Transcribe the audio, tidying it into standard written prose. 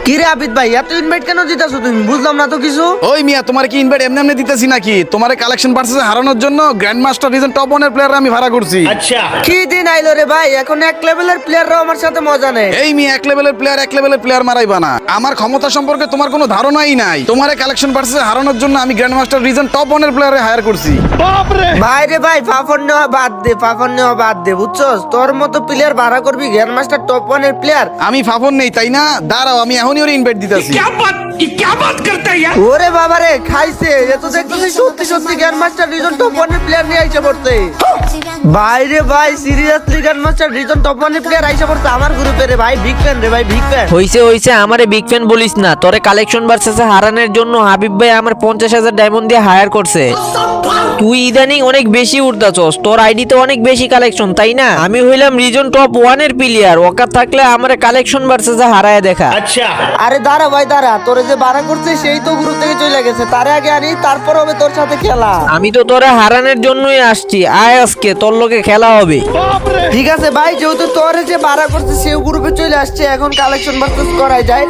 কি রে আবিদ ভাই, এত ইনভাইট কেন দিতেছো তুমি? বুঝলাম না তো কিছু। ওই মিয়া, তোমার কি ইনভাইট এমনি এমনি দিতেছি নাকি? তোমার কালেকশন ভার্সেসে হারানোর জন্য গ্র্যান্ড মাস্টার রিজন টপ 1 এর প্লেয়ার আমি ভাড়া করছি। কি দিন আইলো রে ভাই, এখন এক লেভেলের প্লেয়াররাও আমার সাথে মজা নেই। এই মিয়া, এক লেভেলের প্লেয়ার মারাইবা না। আমার ক্ষমতা সম্পর্কে তোমার কোনো ধারণাই নাই। তোমার কালেকশন ভার্সেসে হারানোর জন্য আমি গ্র্যান্ড মাস্টার রিজন টপ 1 এর প্লেয়ারে হায়ার করছি। ভাই রে ভাই, ফাফন নেওয়া বাদ দে বুঝছস? তোর মতো প্লেয়ার ভাড়া করবি গ্র্যান্ড মাস্টার টপ 1 এর প্লেয়ার? আমি ফাফন নেই তাই না? দাঁড়াও, আমি এখনই ওর ইনভাইট দিতেছি। ওরে বাবা রে, খাইছে। এ তো দেখতেছি সত্যি গ্র্যান্ড মাস্টার রিজন টপ 1 এর প্লেয়ার নিয়ে আইছে পড়তে। ভাই রে ভাই, seriously grand master reason top 1 এর প্লেয়ার আইছে পড়তে আমার গ্রুপে রে ভাই। বিগ ফ্যান রে ভাই, বিগ ফ্যান। হইছে আমারে বিগ ফ্যান বলিস না। তোরে কালেকশন ভার্সেসে হারানোর জন্য হাবিব ভাই আমার 50,000 ডায়মন্ড দিয়ে হায়ার করছে। তুই ইদানিং অনেক বেশি উড়তাছস, তোর আইডিতে অনেক বেশি কালেকশন তাই না? আমি হইলাম রিজন টপ 1 এর প্লেয়ার, ওকা থাকলে আমারে কালেকশন ভার্সেসে হারায় দেখা। আরে দাঁড়া ভাই দাঁড়া, তোরে যে ভাড়া করছে সেই তো গ্রুপ থেকে চলে গেছে। তারে আগে আনি, তারপর হবে তোর সাথে খেলা। আমি তো তোরে হারানোর জন্যই আসছি। আয় আজকে তোর লগে খেলা হবে। ঠিক আছে ভাই, যেহেতু তোরে যে ভাড়া করছে সেই গ্রুপে চলে আসছে, এখন কালেকশন ভার্সেস করাই যায়।